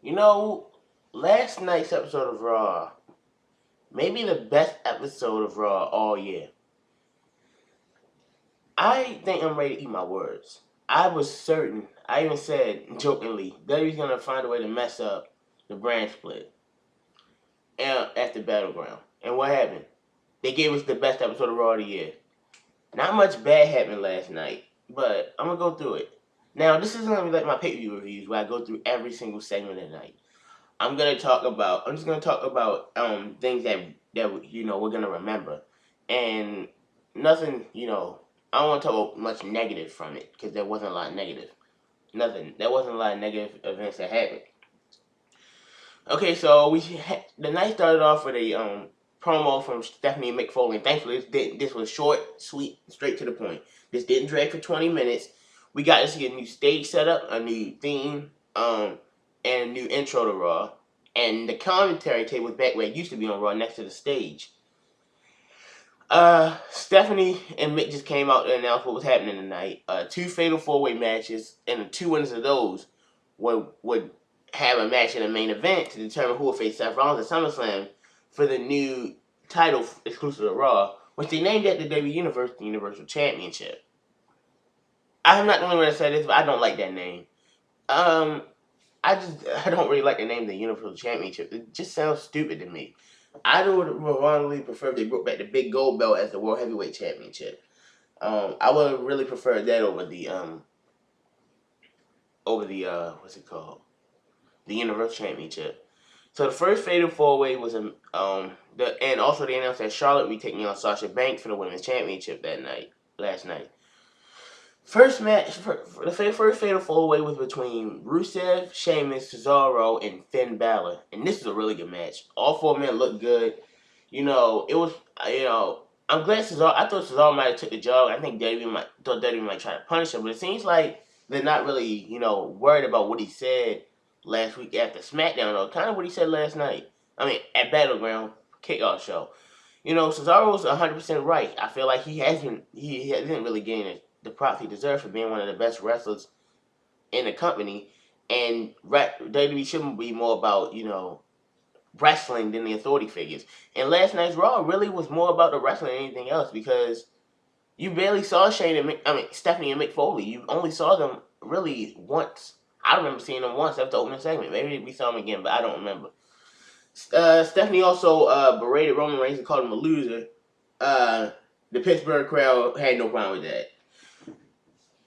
You know, last night's episode of Raw, maybe the best episode of Raw all year. I think I'm ready to eat my words. I was certain, I even said jokingly, WWE's gonna find a way to mess up the brand split at the Battleground. And what happened? They gave us the best episode of Raw of the year. Not much bad happened last night, but I'm gonna go through it. Now, this isn't gonna be like my pay-per-view reviews where I go through every single segment of the night. I'm just gonna talk about things that we're gonna remember, and nothing I don't want to talk about much negative from it because there wasn't a lot of negative. Nothing. There wasn't a lot of negative events that happened. Okay, so the night started off with a promo from Stephanie McFoley. And thankfully, this was short, sweet, straight to the point. This didn't drag for 20 minutes. We got to see a new stage setup, a new theme, and a new intro to Raw. And the commentary table was back where it used to be on Raw, next to the stage. Stephanie and Mick just came out to announce what was happening tonight. Two fatal four-way matches, and the two winners of those would have a match in the main event to determine who will face Seth Rollins at SummerSlam for the new title exclusive to Raw, which they named at the WWE Universe the Universal Championship. I'm not the only one that said this, but I don't like that name. I don't really like the name of the Universal Championship. It just sounds stupid to me. I would wrongly prefer if they brought back the big gold belt as the World Heavyweight Championship. I would really prefer that over the what's it called? The Universal Championship. So the first Fatal 4-Way was and also they announced that Charlotte would be taking on Sasha Banks for the Women's Championship last night. First match, the first Fatal 4-Way was between Rusev, Sheamus, Cesaro, and Finn Balor. And this was a really good match. All four men looked good. It was, I'm glad Cesaro, I thought Cesaro might have took the job. I think WWE might try to punish him. But it seems like they're not really, worried about what he said last week after SmackDown, or kind of what he said last night. I mean, at Battleground kickoff show. Cesaro was 100% right. I feel like he hasn't really gained the props he deserves for being one of the best wrestlers in the company. And WWE shouldn't be more about, wrestling than the authority figures. And last night's Raw really was more about the wrestling than anything else because you barely saw Stephanie and Mick Foley. You only saw them really once. I remember seeing them once after the opening segment. Maybe we saw them again, but I don't remember. Stephanie also berated Roman Reigns and called him a loser. The Pittsburgh crowd had no problem with that.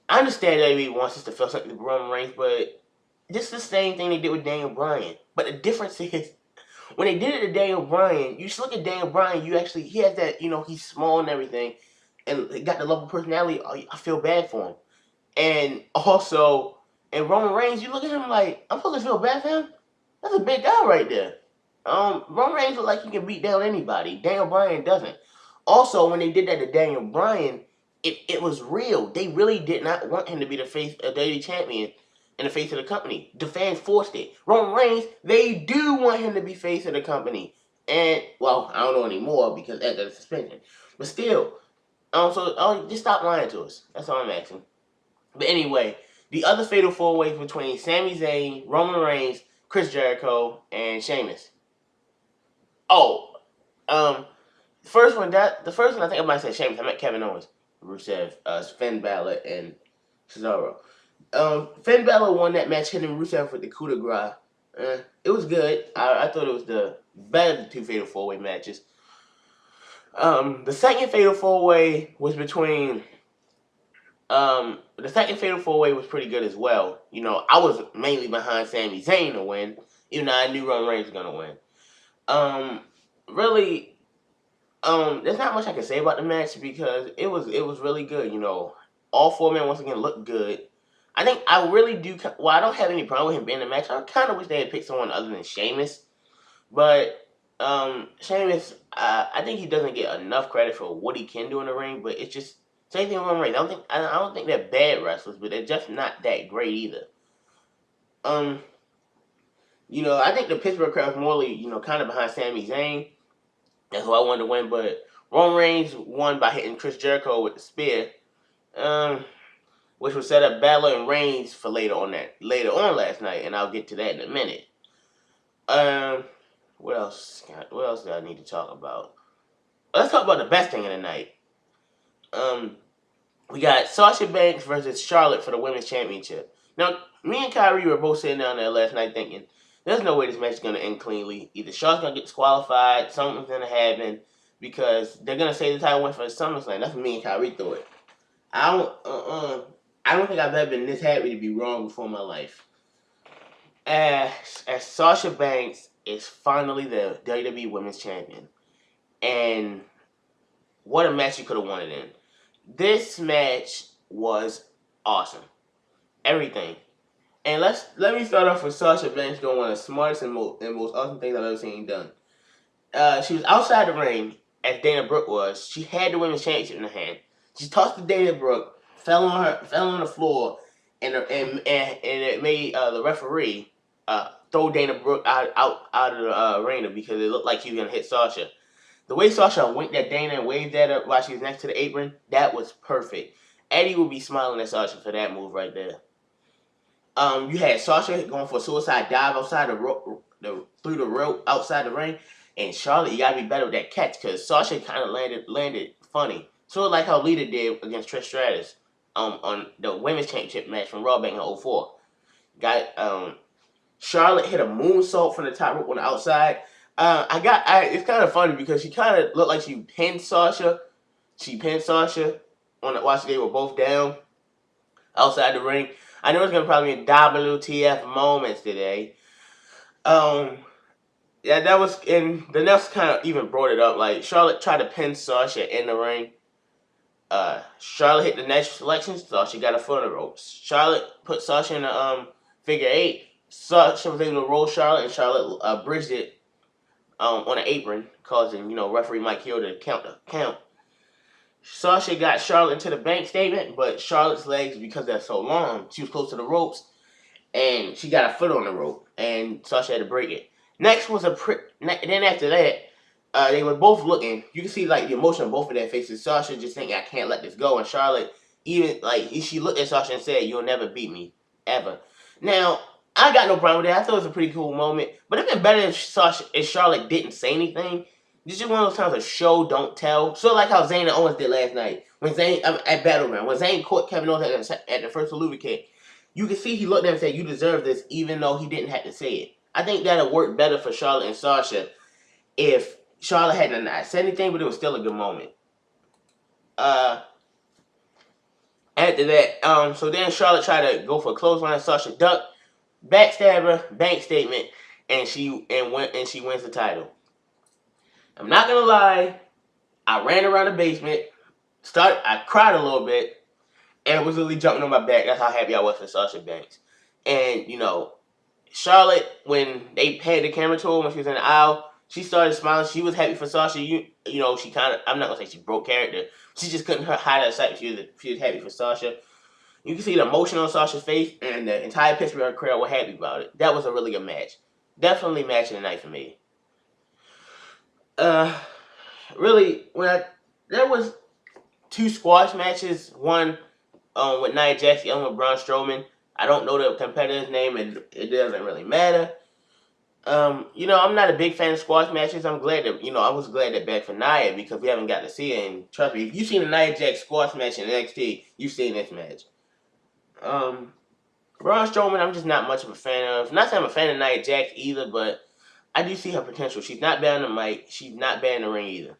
I understand that WWE wants us to feel something to Roman Reigns, but this is the same thing they did with Daniel Bryan. But the difference is, when they did it to Daniel Bryan, you just look at Daniel Bryan, he has that, he's small and everything, and he got the lovable personality. I feel bad for him. And also, in Roman Reigns, you look at him like, I'm supposed to feel bad for him? That's a big guy right there. Roman Reigns looks like he can beat down anybody. Daniel Bryan doesn't. Also, when they did that to Daniel Bryan, it was real. They really did not want him to be the face of WWE champion and the face of the company. The fans forced it. Roman Reigns, they do want him to be face of the company. And, well, I don't know anymore because after the suspension. But still, just stop lying to us. That's all I'm asking. But anyway, the other fatal four-ways between Sami Zayn, Roman Reigns, Chris Jericho, and Sheamus. Oh, the first one I think I might say Sheamus. I meant Kevin Owens, Rusev, Finn Balor, and Cesaro. Finn Balor won that match, hitting Rusev with the coup de grace. It was good. I thought it was the better of the two fatal four-way matches. The second fatal four-way was between. The second fatal four-way was pretty good as well. I was mainly behind Sami Zayn to win, even though I knew Roman Reigns was gonna win. Really, there's not much I can say about the match because it was really good. All four men once again looked good. I think I really do. Well, I don't have any problem with him being in the match. I kind of wish they had picked someone other than Sheamus, but Sheamus, I think he doesn't get enough credit for what he can do in the ring. But it's just same thing with Roman Reigns. I don't think they're bad wrestlers, but they're just not that great either. I think the Pittsburgh crowd's morely, kind of behind Sami Zayn. That's who I wanted to win, but Roman Reigns won by hitting Chris Jericho with the spear, which would set up Balor and Reigns for later on last night, and I'll get to that in a minute. Um, what else? What else do I need to talk about? Let's talk about the best thing of the night. Um, we got Sasha Banks versus Charlotte for the women's championship. Now, me and Kyrie were both sitting down there last night thinking, there's no way this match is going to end cleanly. Either Charlotte's going to get disqualified, something's going to happen, because they're going to say the title went for SummerSlam. That's what me and Kyrie thought. I don't think I've ever been this happy to be wrong before in my life. As Sasha Banks is finally the WWE Women's Champion. And what a match you could have won it in. This match was awesome. Everything. And let me start off with Sasha Banks doing one of the smartest and most awesome things I've ever seen done. She was outside the ring, as Dana Brooke was. She had the women's championship in her hand. She tossed to Dana Brooke, fell on the floor, and it made the referee throw Dana Brooke out of the arena because it looked like he was gonna hit Sasha. The way Sasha winked at Dana and waved at her while she was next to the apron, that was perfect. Eddie would be smiling at Sasha for that move right there. You had Sasha going for a suicide dive outside through the rope outside the ring, and Charlotte, you gotta be better with that catch because Sasha kind of landed funny, sort of like how Lita did against Trish Stratus, on the women's championship match from Raw back in 2004. Charlotte hit a moonsault from the top rope on the outside. It's kind of funny because she kind of looked like she pinned Sasha. She pinned Sasha while they were both down outside the ring. I know it's gonna probably be WTF moments today. Yeah, that was, and the next kind of even brought it up. Like Charlotte tried to pin Sasha in the ring. Charlotte hit the natural selection. Sasha got a foot on the ropes. Charlotte put Sasha in the figure eight. Sasha was able to roll Charlotte, and Charlotte bridged it on an apron, causing referee Mike Hill to count. Sasha got Charlotte into the bank statement, but Charlotte's legs, because they're so long, she was close to the ropes, and she got a foot on the rope, and Sasha had to break it. Next was then after that, they were both looking. You can see like the emotion on both of their faces. Sasha just thinking, I can't let this go, and Charlotte even she looked at Sasha and said, "You'll never beat me, ever." Now, I got no problem with that. I thought it was a pretty cool moment, but it'd been better if Charlotte didn't say anything. This is one of those times of show, don't tell. Sort of like how Zayn and Owens did last night. When Zayn, at Battleground, when Zayn caught Kevin Owens at the first Lucha kick, you can see he looked at him and said, "You deserve this," even though he didn't have to say it. I think that'd work better for Charlotte and Sasha if Charlotte hadn't not said anything, but it was still a good moment. After that, so then Charlotte tried to go for a clothesline. Sasha ducked, backstabber, bank statement, and she wins the title. I'm not gonna lie, I ran around the basement, I cried a little bit, and was literally jumping on my back. That's how happy I was for Sasha Banks. And Charlotte, when they had the camera to her when she was in the aisle, she started smiling. She was happy for Sasha. She kind of, I'm not gonna say she broke character. She just couldn't hide her excitement. She was happy for Sasha. You can see the emotion on Sasha's face, and the entire Pittsburgh crowd were happy about it. That was a really good match. Definitely match of the night for me. Really, there was two squash matches. One with Nia Jax, the other one with Braun Strowman. I don't know the competitor's name, and it doesn't really matter. I'm not a big fan of squash matches. I'm glad that I was glad that back for Nia because we haven't got to see it. And trust me, if you've seen a Nia Jax squash match in NXT, you've seen this match. Braun Strowman, I'm just not much of a fan of. Not that I'm a fan of Nia Jax either, but I do see her potential. She's not bad on the mic. She's not bad in the ring either.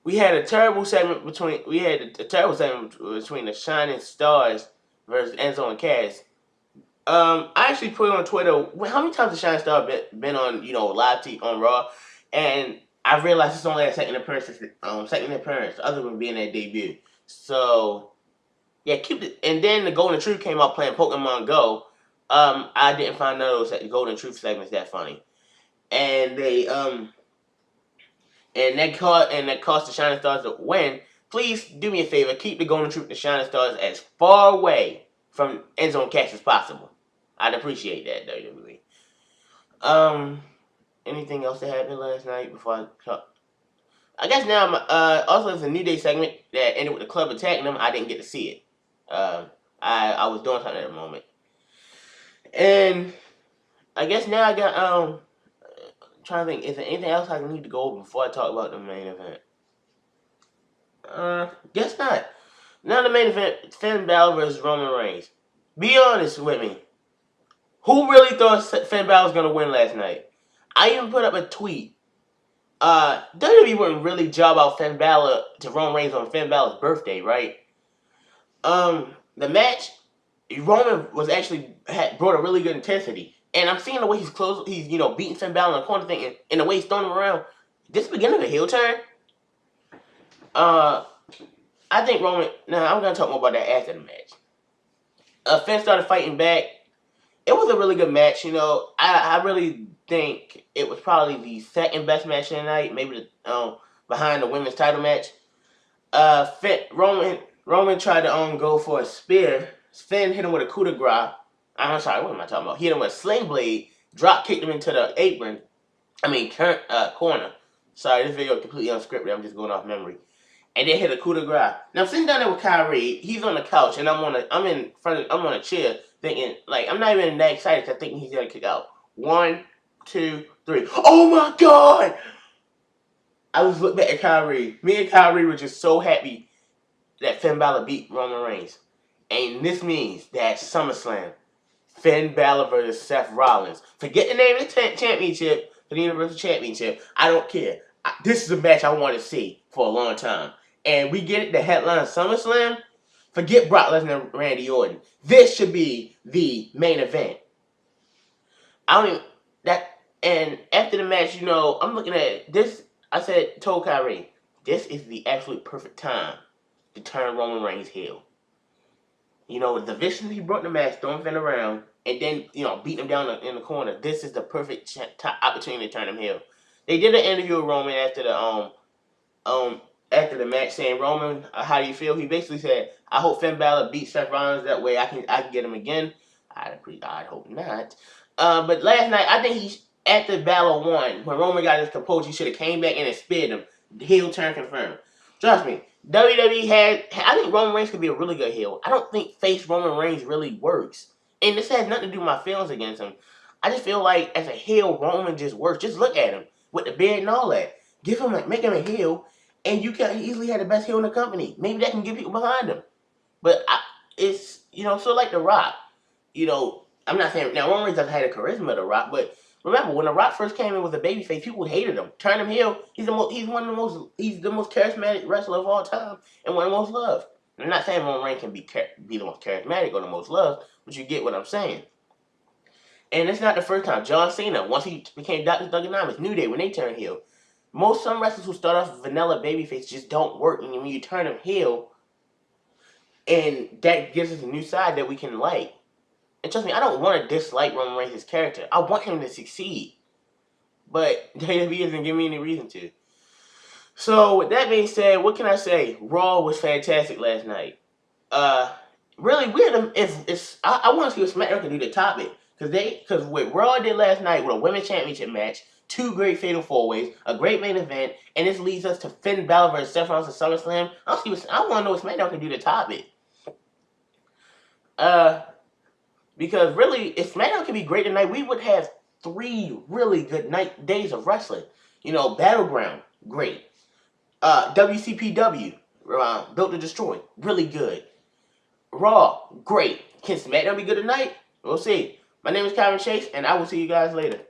We had a terrible segment between the Shining Stars versus Enzo and Cass. I actually put on Twitter how many times the Shining Star been on live TV on Raw, and I realized it's only a second appearance, other than being their debut. So yeah, keep it. And then the Golden Truth came out playing Pokemon Go. I didn't find none of those Golden Truth segments that funny, and they that cost the Shining Stars a win. Please do me a favor, keep the Golden Truth and the Shining Stars as far away from Enzo and Cass as possible. I'd appreciate that, WWE. Anything else that happened last night before I talk? I guess now, also there's a New Day segment that ended with the club attacking them. I didn't get to see it. I was doing something at the moment. And I guess now I got trying to think. Is there anything else I need to go over before I talk about the main event? Guess not. Now the main event: Finn Balor versus Roman Reigns. Be honest with me. Who really thought Finn Balor was gonna win last night? I even put up a tweet. WWE wouldn't really job out Finn Balor to Roman Reigns on Finn Balor's birthday, right? The match, Roman was actually brought a really good intensity, and I'm seeing the way he's beating Finn Balor in the corner thing, and the way he's throwing him around. This is the beginning of a heel turn. I think Roman. Now I'm gonna talk more about that after the match. Finn started fighting back. It was a really good match. I really think it was probably the second best match of the night, maybe behind the women's title match. Roman tried to go for a spear. Finn hit him with a coup de grace. I'm sorry, what am I talking about? Hit him with a sling blade, drop kicked him into the apron. Corner. Sorry, this video is completely unscripted. I'm just going off memory. And then hit a coup de grace. Now I'm sitting down there with Kyrie. He's on the couch, and I'm on a chair, thinking I'm not even that excited. 'Cause I'm thinking he's gonna kick out. 1, 2, 3. Oh my God! I was looking back at Kyrie. Me and Kyrie were just so happy that Finn Balor beat Roman Reigns. And this means that SummerSlam, Finn Balor versus Seth Rollins. Forget the name of the championship, for the Universal Championship. I don't care. This is a match I want to see for a long time. And we get it, the headline SummerSlam. Forget Brock Lesnar and Randy Orton. This should be the main event. And after the match, I'm looking at this. Told Kyrie, this is the absolute perfect time to turn Roman Reigns heel. The viciousness he brought in the match, throwing Finn around, and then, beating him down in the corner. This is the perfect opportunity to turn him heel. They did an interview with Roman after the match, saying, Roman, how do you feel? He basically said, I hope Finn Balor beats Seth Rollins, that way I can get him again. I hope not. But last night, I think after Balor won, when Roman got his composure, he should have came back in and speared him. Heel turn confirmed. Trust me, WWE I think Roman Reigns could be a really good heel. I don't think face Roman Reigns really works. And this has nothing to do with my feelings against him. I just feel like as a heel, Roman just works. Just look at him with the beard and all that. Make him a heel, and you can easily have the best heel in the company. Maybe that can get people behind him. But it's so like The Rock. I'm not saying now Roman Reigns doesn't have the charisma of The Rock, but remember when The Rock first came in with a babyface, people hated him. Turn him heel. He's the most charismatic wrestler of all time and one of the most loved. I'm not saying Roman Reigns can be the most charismatic or the most loved, but you get what I'm saying. And it's not the first time. John Cena, once he became Dr. Thuganomics, New Day, when they turned heel. Some wrestlers who start off vanilla babyface just don't work. And when you turn them heel, and that gives us a new side that we can like. And trust me, I don't want to dislike Roman Reigns' character. I want him to succeed. But WWE doesn't give me any reason to. So, with that being said, what can I say? Raw was fantastic last night. Really weird. I want to see what SmackDown can do to top it. Because what Raw did last night with a women's championship match, 2 great fatal 4-ways, a great main event, and this leads us to Finn Balor versus Seth Rollins at SummerSlam. I want to know what SmackDown can do to top it. Because really, if SmackDown can be great tonight, we would have 3 really good days of wrestling. Battleground, great. WCPW, Built to Destroy, really good. Raw, great. Can SmackDown be good tonight? We'll see. My name is Kyron Chase, and I will see you guys later.